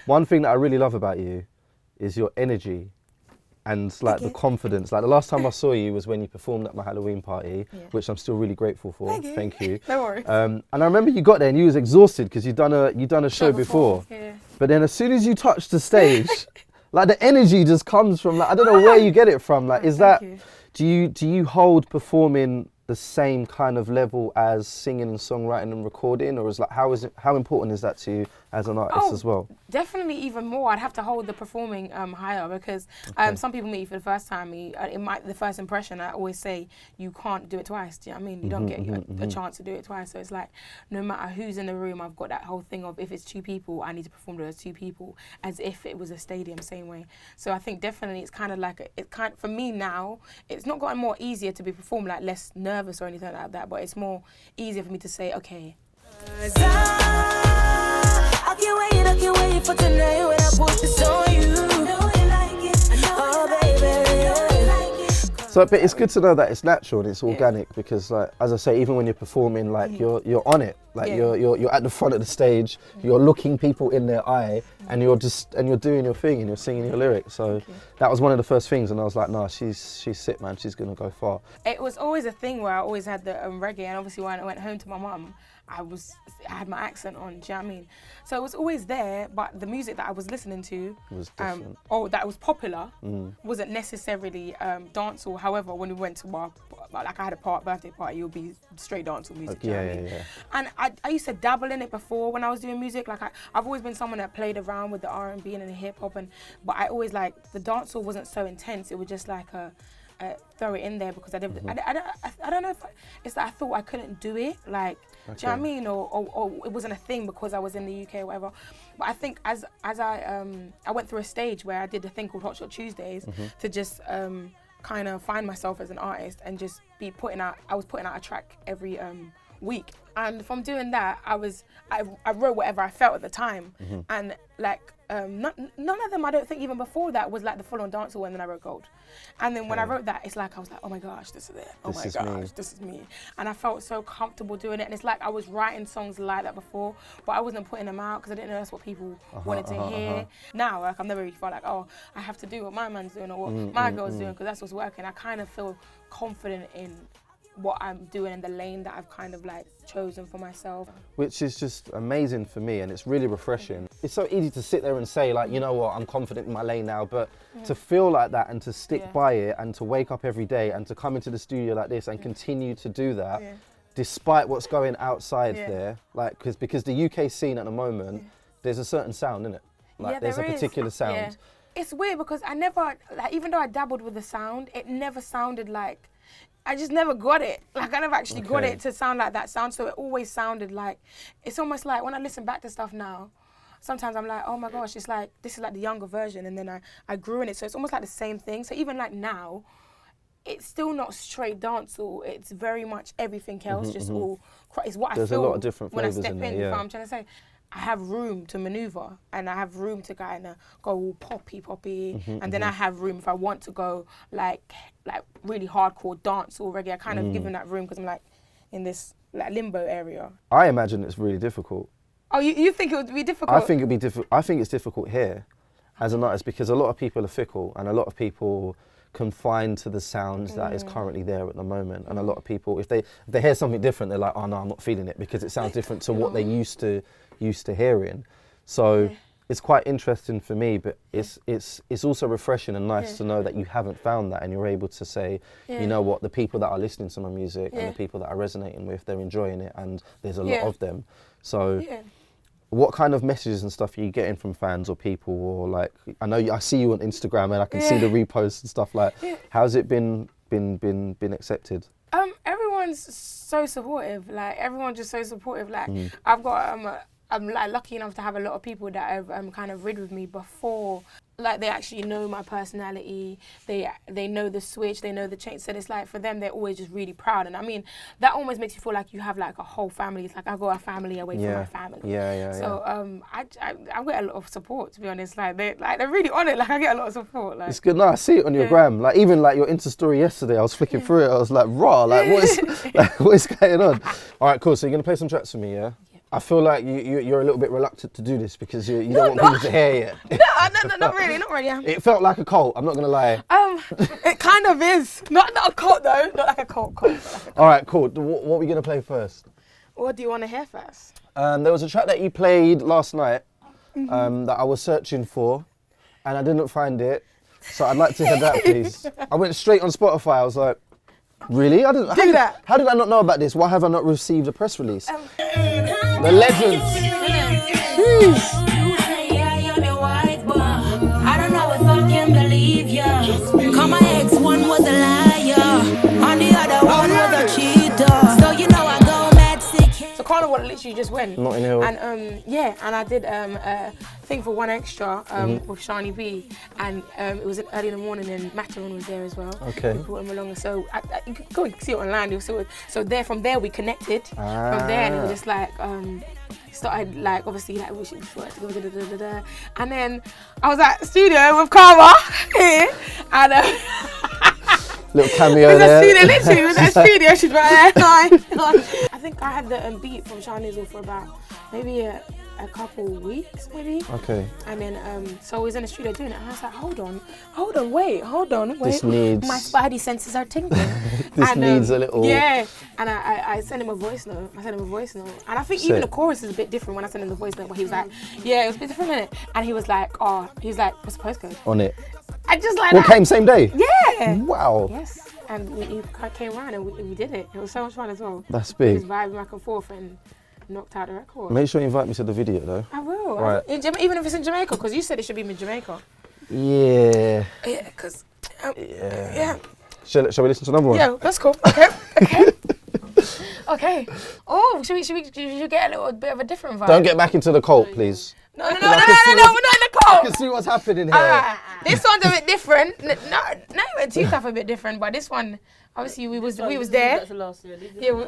One thing that I really love about you is your energy and like the confidence. Like the last time I saw you was when you performed at my Halloween party, which I'm still really grateful for. Thank you. No worries. And I remember you got there and you was exhausted because you'd done a show before. Yeah. But then as soon as you touched the stage, like the energy just comes from like, I don't know where you get it from. Like, is that, do you hold performing the same kind of level as singing and songwriting and recording, or is like how important is that to you as an artist as well? Definitely even more. I'd have to hold the performing higher because some people meet for the first time. The first impression, I always say you can't do it twice. Do you know what I mean? You don't get a chance to do it twice. So it's like no matter who's in the room, I've got that whole thing of if it's 2 people, I need to perform to those 2 people as if it was a stadium, same way. So I think definitely it's kind of like for me now, it's not gotten more easier to be performed, like less nervous or anything like that, but it's more easier for me to say, okay. I can't wait for tonight when I put this on you. Oh baby. So, but it's good to know that it's natural and it's organic because, like, as I say, even when you're performing, like you're on it, like you're at the front of the stage, you're looking people in their eye, and you're doing your thing and you're singing your lyrics. So that was one of the first things, and I was like, nah, she's sick, man. She's gonna go far. It was always a thing where I always had the reggae, and obviously when I went home to my mum, I had my accent on, do you know what I mean? So it was always there, but the music that I was listening to, was different. or that was popular, wasn't necessarily dancehall. However, when we went to like I had a birthday party, it would be straight dancehall music, do you know what I mean? And I used to dabble in it before when I was doing music. Like I've always been someone that played around with the R&B and the hip hop, but I always like the dancehall wasn't so intense. It was just like throw it in there because I don't know if it's that I thought I couldn't do it, like, do you know what I mean, or it wasn't a thing because I was in the UK or whatever. But I think as I went through a stage where I did a thing called Hot Shot Tuesdays to just kind of find myself as an artist and just be putting out a track every week. And from doing that, I wrote whatever I felt at the time, and like none of them, I don't think even before that was like the full-on dancehall. And then I wrote Gold, and then when I wrote that, it's like I was like, oh my gosh, this is it. Oh my gosh, this is me. And I felt so comfortable doing it. And it's like I was writing songs like that before, but I wasn't putting them out because I didn't know that's what people wanted to hear. Now, like I've never really felt like, oh, I have to do what my man's doing or what my girl's doing because that's what's working. I kind of feel confident in what I'm doing in the lane that I've kind of like chosen for myself. Which is just amazing for me, and it's really refreshing. It's so easy to sit there and say like, you know what, I'm confident in my lane now, but to feel like that and to stick by it and to wake up every day and to come into the studio like this and continue to do that despite what's going outside there, like because the UK scene at the moment, there's a certain sound in it. Like there's a particular sound. It's weird because I never, like, even though I dabbled with the sound, it never sounded like, I just never got it. Like I never actually got it to sound like that sound. So it always sounded like, it's almost like when I listen back to stuff now, sometimes I'm like, oh my gosh, it's like, this is like the younger version. And then I grew in it. So it's almost like the same thing. So even like now, it's still not straight dancehall. It's very much everything else, just all, it's what There's I feel a lot of different when I flavours step in, you know what I'm trying to say. I have room to maneuver, and I have room to kind of go all poppy, and then I have room if I want to go like really hardcore dance or reggae. I kind of give them that room because I'm like in this like limbo area. I imagine it's really difficult. Oh, you think it would be difficult? I think it'd be difficult. I think it's difficult here as an artist because a lot of people are fickle and a lot of people confined to the sounds that is currently there at the moment, and a lot of people, if they hear something different, they're like, oh no, I'm not feeling it because it sounds different to what they used to hearing. So it's quite interesting for me, but it's also refreshing and nice to know that you haven't found that and you're able to say, you know what, the people that are listening to my music and the people that are resonating with, they're enjoying it, and there's a lot of them. So what kind of messages and stuff are you getting from fans or people, or like, I see you on Instagram and I can see the reposts and stuff, like how's it been accepted? Everyone's so supportive, like everyone's just so supportive. Like I've got I'm like lucky enough to have a lot of people that have kind of rid with me before, like they actually know my personality, they know the switch, they know the change. So it's like for them, they're always just really proud. And I mean, that almost makes you feel like you have like a whole family. It's like I've got a family away from my family. So I get a lot of support, to be honest. Like they're really on it. Like I get a lot of support. Like, it's good. No, I see it on your gram. Like even like your Insta story yesterday, I was flicking through it. I was like, raw. Like what is going on? All right, cool. So you're gonna play some tracks for me, yeah? I feel like you're a little bit reluctant to do this because you don't want people to hear it. No, not really. Yeah. It felt like a cult, I'm not going to lie. It kind of is. Not a cult though, not like a cult. All right, cool. What are we going to play first? What do you want to hear first? There was a track that you played last night that I was searching for and I didn't find it. So I'd like to hear that, please. I went straight on Spotify. I was like, really? How did I not know about this? Why have I not received a press release? The legends. Jeez. I don't know if I can believe ya. Cause my ex one was a liar, and the other one was a cheater. So you know I go mad sick. So Carnival literally just went. Notting Hill. And and I did a thing for One Extra with Shani B, and it was early in the morning, and Mataron was there as well. Okay. We brought him along, so you could go and see it online. You'll see it. So from there we connected. From there, and it was just like started like obviously like we should work together, and then I was at the studio with Karma here, and little cameo there. Literally, was at the studio. She's right there. I think I had the beat from Shanizel for about maybe a couple weeks, maybe. Okay. And then so I was in the studio doing it, and I was like, hold on, wait. This needs. My spidey senses are tingling. This needs a little. Yeah. And I sent him a voice note. And I think even the chorus is a bit different when I sent him the voice note. But he was like, yeah, it was a bit different, innit? And he was like, what's the postcode? On it. I just like What came same day? Yeah. Wow. Yes. And we came around and we did it. It was so much fun as well. That's big. Just vibing back and forth and knocked out the record. Make sure you invite me to the video though. I will. Right. Even if it's in Jamaica, because you said it should be in Jamaica. Yeah. Yeah, because. Yeah. Shall we listen to another one? Yeah, that's cool. Okay. Oh, should we get a little bit of a different vibe? Don't get back into the cult, please. No, we're not in the cult. I can see what's happening here. This one's a bit different. No, even two stuff a bit different, but this one, obviously we was there. That's the last year. Yeah, we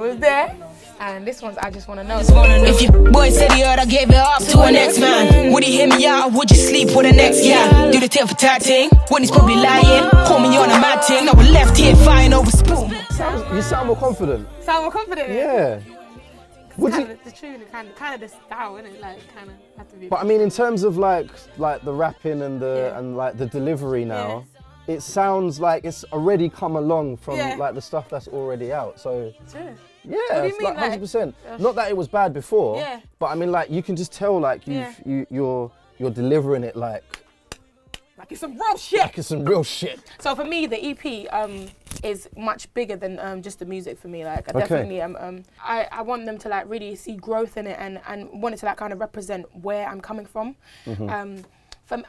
was there. And this one's I Just Wanna Know. If your boy said he heard I gave it up to an ex-man, would he hear me out or would you sleep with the next guy? Do the tail for tat thing, when he's probably lying. Call me on a mad thing, now we're left here fighting over spoon. You sound more confident. Sound more confident? Yeah. Would you? The tune, kind of the style, isn't it? Like, kind of have to be. But I mean, in terms of like the rapping and the delivery now, it sounds like it's already come along from like the stuff that's already out. So True. yeah, What do you it's mean, like 100%. Not that it was bad before, but I mean, like you can just tell like you're delivering it like it's some real shit. like it's some real shit. So for me, the EP is much bigger than just the music for me. Like I definitely I want them to like really see growth in it and want it to like kind of represent where I'm coming from.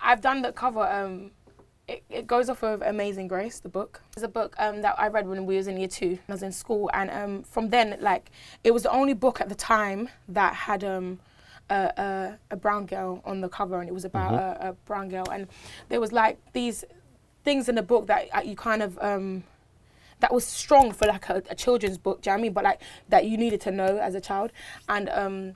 I've done the cover. It goes off of Amazing Grace, the book. It's a book that I read when we was in year 2. When I was in school, and from then, like, it was the only book at the time that had a brown girl on the cover, and it was about a brown girl, and there was like these things in the book that you kind of that was strong for like a children's book. Do you know what I mean? But like that you needed to know as a child, and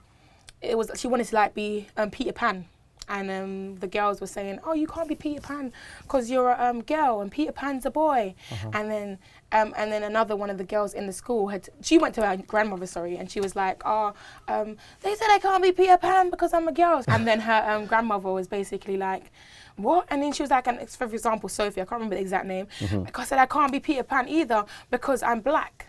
she wanted to like be Peter Pan. And the girls were saying, oh, you can't be Peter Pan because you're a girl and Peter Pan's a boy. And then another one of the girls in the school she went to her grandmother, and she was like, they said I can't be Peter Pan because I'm a girl. And then her grandmother was basically like, what? And then she was like, for example, Sophie, I can't remember the exact name, because I said I can't be Peter Pan either because I'm black.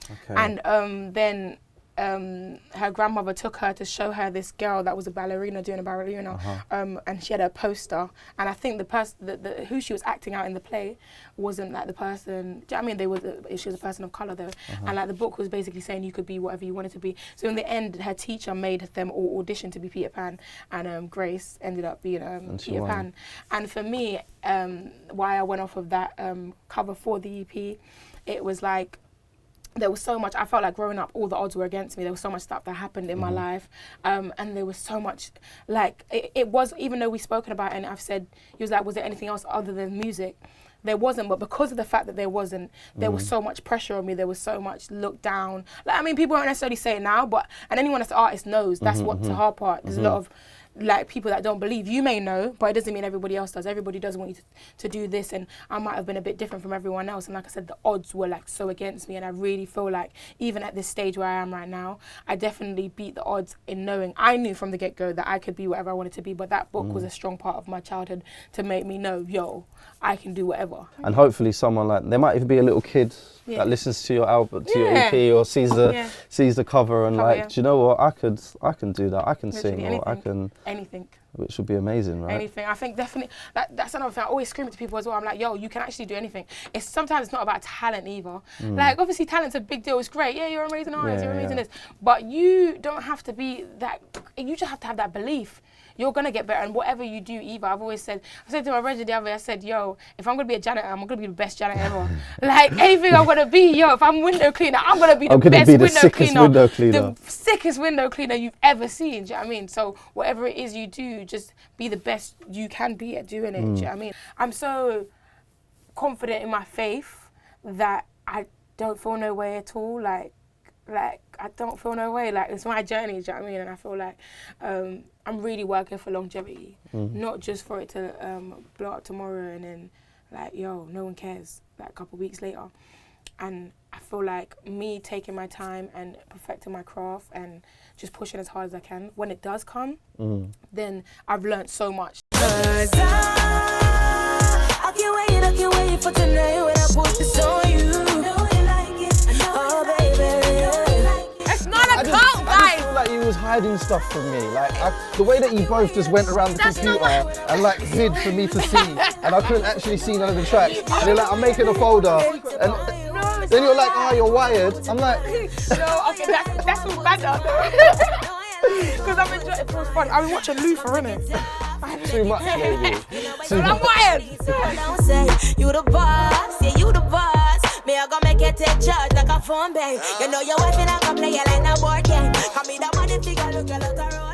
Okay. And then her grandmother took her to show her this girl that was a ballerina doing a ballerina, and she had a poster. And I think the person, who she was acting out in the play, wasn't like the person. Do you know what I mean? She was a person of color though, and like the book was basically saying you could be whatever you wanted to be. So in the end, her teacher made them all audition to be Peter Pan, and Grace ended up being Peter Pan. And for me, why I went off of that cover for the EP, it was like, there was so much, I felt like growing up, all the odds were against me. There was so much stuff that happened in my life. And there was so much, like, it was, even though we've spoken about it and I've said, he was like, was there anything else other than music? There wasn't, but because of the fact that there wasn't, there was so much pressure on me. There was so much looked down. Like, I mean, people don't necessarily say it now, and anyone that's an artist knows that's what's the hard part. There's a lot of like people that don't believe. You may know, but it doesn't mean everybody else does. Everybody does want you to do this, and I might have been a bit different from everyone else. And like I said, the odds were like so against me, and I really feel like even at this stage where I am right now, I definitely beat the odds in knowing. I knew from the get-go that I could be whatever I wanted to be, but that book was a strong part of my childhood to make me know, yo, I can do whatever. And hopefully someone like, there might even be a little kid that listens to your album, to your EP, or sees the cover and like, do you know what, I can do that, I can Literally sing, or I can... Anything. Which would be amazing, right? Anything. I think definitely, that's another thing. I always scream to people as well. I'm like, yo, you can actually do anything. Sometimes it's not about talent either. Like, obviously talent's a big deal. It's great. Yeah, you're an amazing artist, you're amazing this. But you don't have to be that, you just have to have that belief. You're going to get better, and whatever you do, Eva, I said to my regiment the other day, I said, yo, if I'm going to be a janitor, I'm going to be the best janitor ever. Like, anything I'm going to be, yo, if I'm window cleaner, I'm going to be the best window cleaner. The sickest window cleaner you've ever seen, do you know what I mean? So whatever it is you do, just be the best you can be at doing it, do you know what I mean? I'm so confident in my faith that I don't feel no way at all, like I don't feel no way, like it's my journey, do you know what I mean? And I feel like I'm really working for longevity, not just for it to blow up tomorrow and then like, yo, no one cares, like a couple of weeks later. And I feel like me taking my time and perfecting my craft and just pushing as hard as I can, when it does come, then I've learned so much. I can't wait for tonight when I put this on you. Oh baby, it's not a cult, guys. I feel like you was hiding stuff from me. Like the way that you both just went around the computer and like hid for me to see, and I couldn't actually see none of the tracks. And you're like, I'm making a folder, and then you're like, oh, you're wired. I'm like, no, okay, that's all better. Because I'm enjoying it, feels fun. I've been watching Luther, innit? Too much, baby. I'm wired. You the boss, yeah, you the boss. Me, I gonna make you take charge like a phone, babe. You know your wife and I gonna play you like a board game. Come me that money figure, look around.